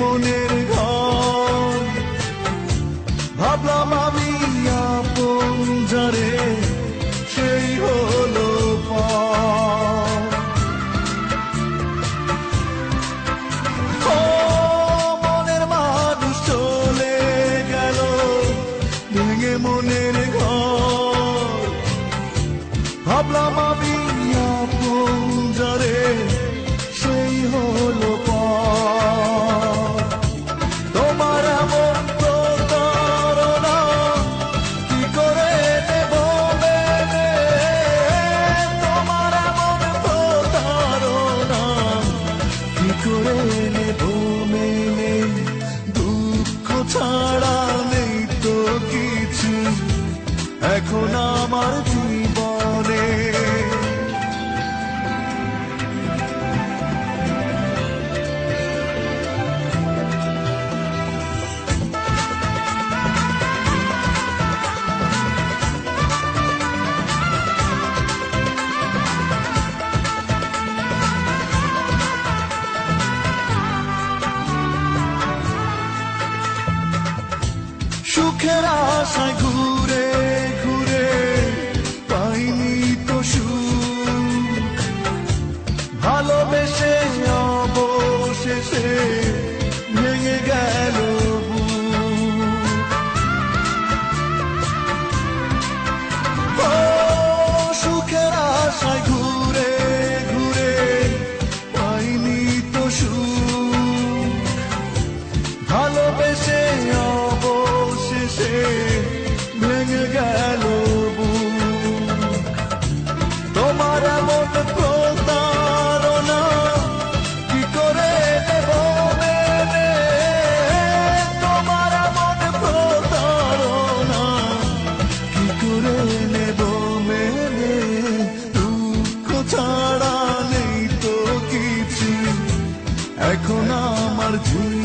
মনের ঘর। ভাবলাম আমি আপন যারে, সেই হলো পর। ও মনের মানুষ চলে গেল, ভেঙে মনের ঘর। ভাবলাম আমি আপন যারে, সেই হলো পর। তোমার এমন প্রতারণা কি করে নেব মেনে? তোমার এমন প্রতারণা কি করে নেব মেনে? দুঃখ ছাড়া নেই তো কিছু এখন আমার জীবনে। সুখের আশায় ঘুরে ঘুরে পাইনি তো সুখ, ভালোবেসে অবশেষে ভেঙে গেল বুক। ও সুখের আশায় ঘুরে ঘুরে পাইনি তো সুখ, ভালোবেসে অবশেষে ভেঙে গেল বুক। তোমার এমন প্রতারণা কি করে নেব মেনে? তোমার এমন প্রতারণা কি করে নেব মেনে? দুঃখ ছাড়া নেই তো কিছু এখন আমার জীবনে।